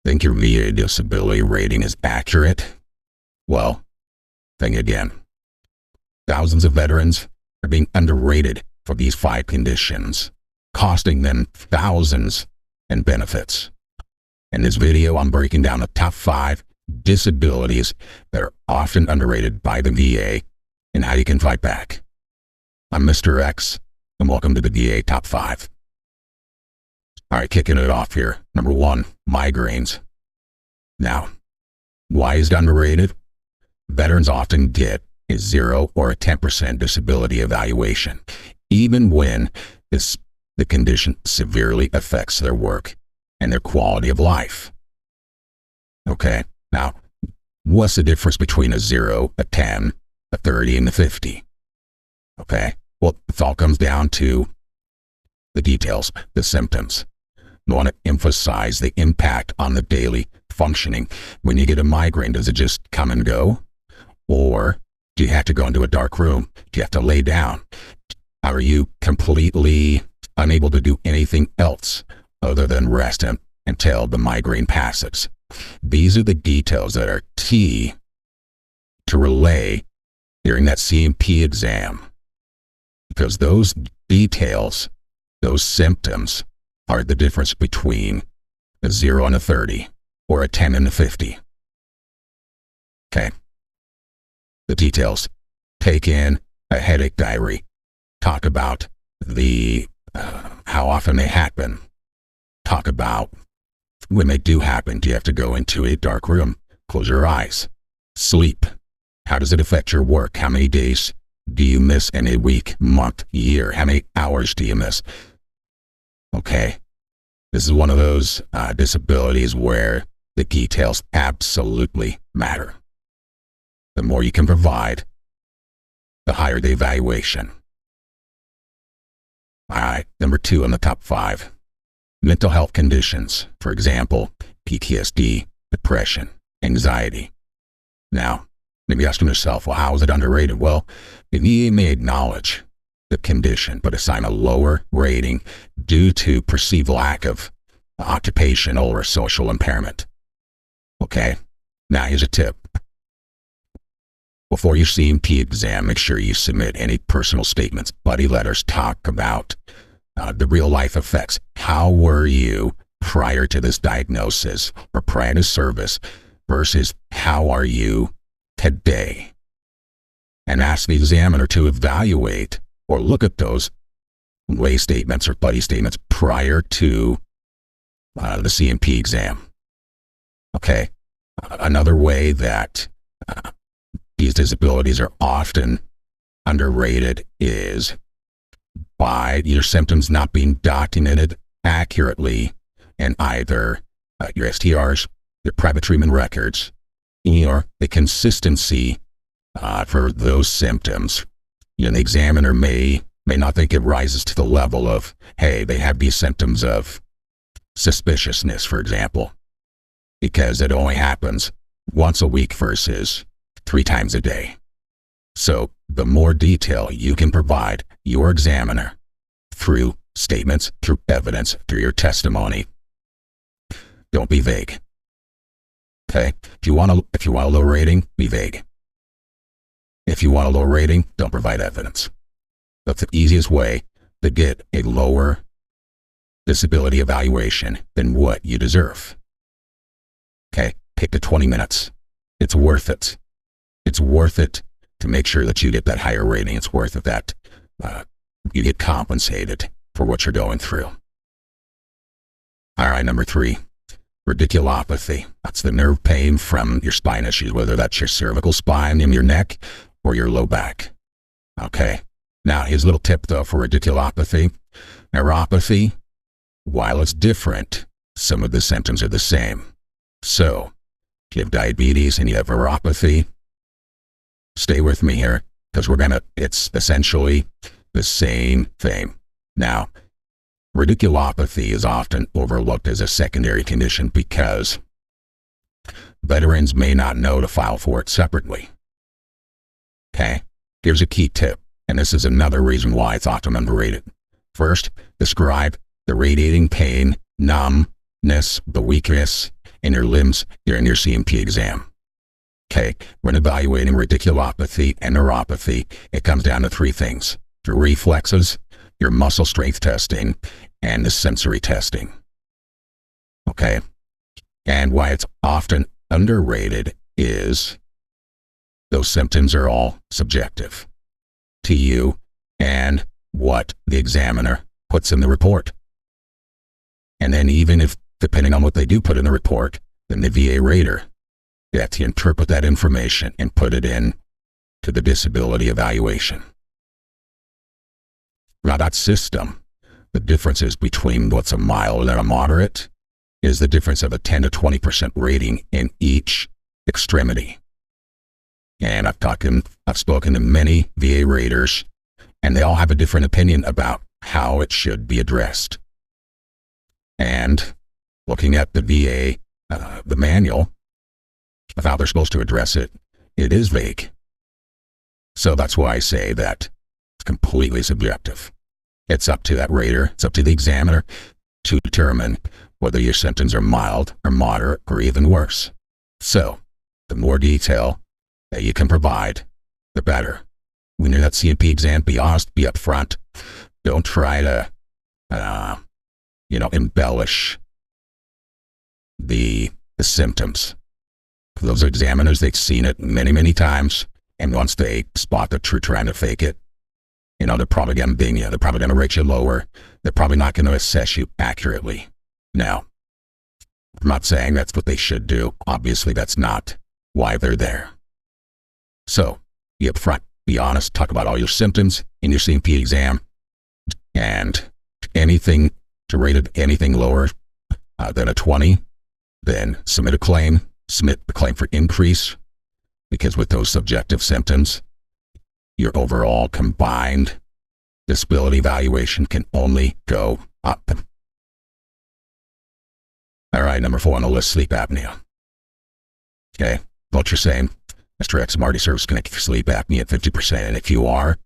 Think your VA disability rating is accurate? Well, think again. Thousands of veterans are being underrated for these 5 conditions, costing them thousands in benefits. In this video, I'm breaking down the top 5 disabilities that are often underrated by the VA and how you can fight back. I'm Mr. X, and welcome to the VA Top 5. All right, kicking it off here. Number 1, migraines. Now, why is it underrated? Veterans often get a 0 or a 10% disability evaluation, even when the condition severely affects their work and their quality of life. Okay, now, what's the difference between a 0, a 10, a 30, and a 50? Okay, well, it all comes down to the details, the symptoms. I want to emphasize the impact on the daily functioning. When you get a migraine, does it just come and go? Or do you have to go into a dark room? Do you have to lay down? Are you completely unable to do anything else other than rest until the migraine passes? These are the details that are key to relay during that CMP exam, because those details, those symptoms, are the difference between a 0 and a 30 or a 10 and a 50. Okay. The details. Take in a headache diary. Talk about how often they happen. Talk about when they do happen. Do you have to go into a dark room? Close your eyes. Sleep. How does it affect your work? How many days do you miss in a week, month, year? How many hours do you miss? Okay. This is one of those disabilities where the details absolutely matter. The more you can provide, the higher the evaluation. All right, number 2 on the top 5. Mental health conditions, for example, PTSD, depression, anxiety. Now, maybe asking yourself, well, how is it underrated? Well, the VA may acknowledge the condition, but assign a lower rating due to perceived lack of occupational or social impairment. Okay, now here's a tip. Before your CMP exam, make sure you submit any personal statements, buddy letters. Talk about the real life effects. How were you prior to this diagnosis or prior to service versus how are you today? And ask the examiner to evaluate or look at those way statements or buddy statements prior to the CMP exam. Okay, another way that these disabilities are often underrated is by your symptoms not being documented accurately in either your STRs, your private treatment records, or the consistency for those symptoms. You know, the examiner may not think it rises to the level of, hey, they have these symptoms of suspiciousness, for example, because it only happens once a week versus 3 times a day. So the more detail you can provide your examiner through statements, through evidence, through your testimony, don't be vague. Okay? If you want a low rating, be vague. If you want a low rating, don't provide evidence. That's the easiest way to get a lower disability evaluation than what you deserve. Okay? Take the 20 minutes. It's worth it. It's worth it to make sure that you get that higher rating. It's worth it that you get compensated for what you're going through. All right, number 3, radiculopathy. That's the nerve pain from your spine issues, whether that's your cervical spine in your neck or your low back. Okay. Now, here's a little tip, though, for radiculopathy. Neuropathy, while it's different, some of the symptoms are the same. So, if you have diabetes and you have neuropathy, stay with me here, because it's essentially the same thing. Now, radiculopathy is often overlooked as a secondary condition because veterans may not know to file for it separately. Okay, here's a key tip, and this is another reason why it's often underrated. First, describe the radiating pain, numbness, the weakness, in your limbs during your CMP exam. Okay, when evaluating radiculopathy and neuropathy, it comes down to three things: your reflexes, your muscle strength testing, and the sensory testing. Okay, and why it's often underrated is those symptoms are all subjective to you and what the examiner puts in the report. And then even if, depending on what they do put in the report, then the VA rater, you have to interpret that information and put it in to the disability evaluation. Now that system, the differences between what's a mild and a moderate is the difference of a 10 to 20% rating in each extremity. And I've spoken to many VA raters, and they all have a different opinion about how it should be addressed. And looking at the VA, the manual of how they're supposed to address it, it is vague. So that's why I say that it's completely subjective. It's up to that rater, it's up to the examiner to determine whether your symptoms are mild or moderate or even worse. So the more detail that you can provide, the better. When you're at that CMP exam, be honest, be upfront. Don't try to, embellish the symptoms. Those examiners, they've seen it many, many times, and once they spot the truth trying to fake it, they're probably going to ding you. They're probably going to rate you lower. They're probably not going to assess you accurately. Now, I'm not saying that's what they should do. Obviously, that's not why they're there. So, be upfront, be honest, talk about all your symptoms in your CMP exam, and anything to rate it anything lower than a 20, then submit the claim for increase, because with those subjective symptoms, your overall combined disability evaluation can only go up. All right, number 4 on the list, sleep apnea. Okay, what you're saying, Mr. X, I'm already service-connected for sleep apnea at 50%, and if you are,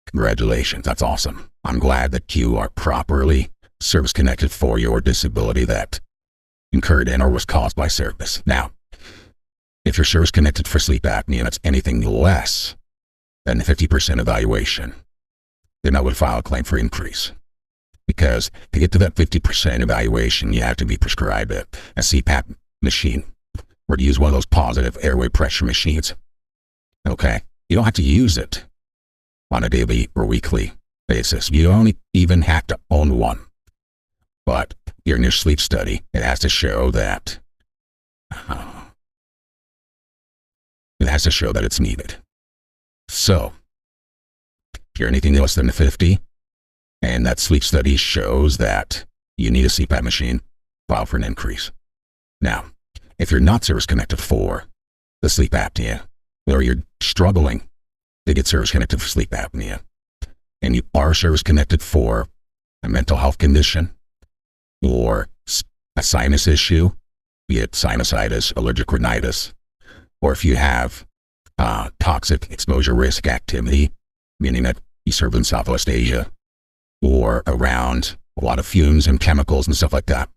congratulations, that's awesome. I'm glad that you are properly service-connected for your disability that incurred in or was caused by service. Now, if you're service-connected for sleep apnea and it's anything less than the 50% evaluation, then I would file a claim for increase. Because to get to that 50% evaluation, you have to be prescribed a CPAP machine, or to use one of those positive airway pressure machines. Okay? You don't have to use it on a daily or weekly basis. You don't even have to own one. But during your sleep study, it has to show that it's needed. So, if you're anything less than 50, and that sleep study shows that you need a CPAP machine, file for an increase. Now, if you're not service-connected for the sleep apnea, or you're struggling to get service-connected for sleep apnea, and you are service-connected for a mental health condition, or a sinus issue, be it sinusitis, allergic rhinitis, or if you have toxic exposure risk activity, meaning that you serve in Southwest Asia, or around a lot of fumes and chemicals and stuff like that,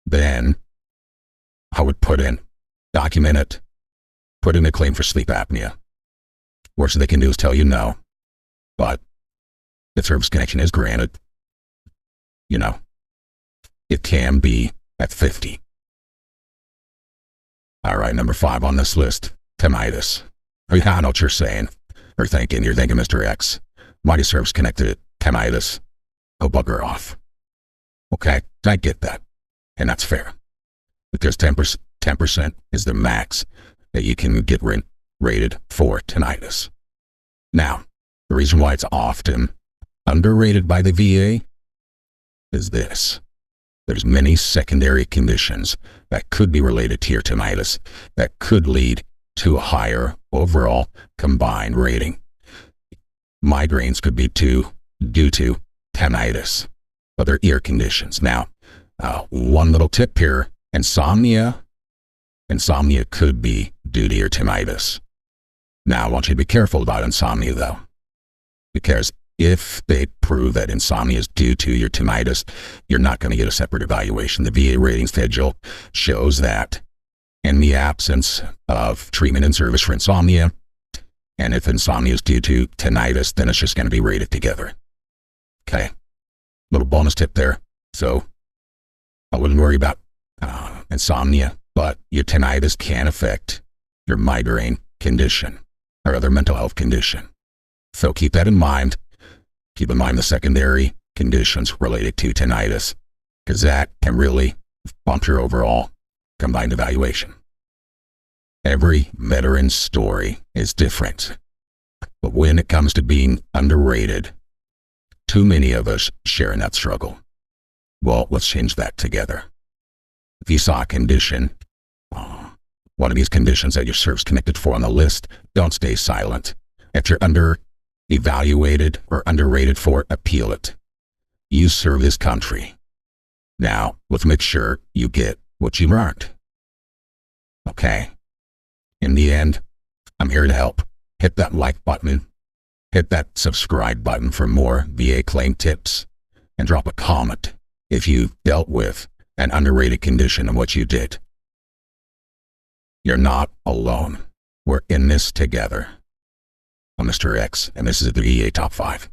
then I would document it, put in a claim for sleep apnea. Worst they can do is tell you no, but the service connection is granted. It can be at 50. All right, number 5 on this list, tinnitus. I know what you're saying, or thinking. You're thinking, Mr. X, why do service-connected tinnitus? Oh, bugger off. Okay, I get that, and that's fair. Because 10% is the max that you can get rated for tinnitus. Now, the reason why it's often underrated by the VA is this. There's many secondary conditions that could be related to your tinnitus that could lead to a higher overall combined rating. Migraines could be due to tinnitus, other ear conditions. Now, one little tip here, insomnia could be due to your tinnitus. Now, I want you to be careful about insomnia, though, because if they prove that insomnia is due to your tinnitus, you're not going to get a separate evaluation. The VA rating schedule shows that in the absence of treatment and service for insomnia, and if insomnia is due to tinnitus, then it's just going to be rated together. Okay. Little bonus tip there. So I wouldn't worry about insomnia, but your tinnitus can affect your migraine condition or other mental health condition. So keep that in mind. Keep in mind the secondary conditions related to tinnitus, because that can really bump your overall combined evaluation. Every veteran's story is different, but when it comes to being underrated, too many of us share in that struggle. Well, let's change that together. If you saw a condition, one of these conditions that your service connected for on the list, don't stay silent. If you're under-evaluated or underrated for it, appeal it. You serve this country. Now, let's make sure you get what you earned. Okay. In the end, I'm here to help. Hit that like button. Hit that subscribe button for more VA claim tips. And drop a comment if you've dealt with an underrated condition and what you did. You're not alone. We're in this together. I'm Mr. X, and this is the VA Top 5.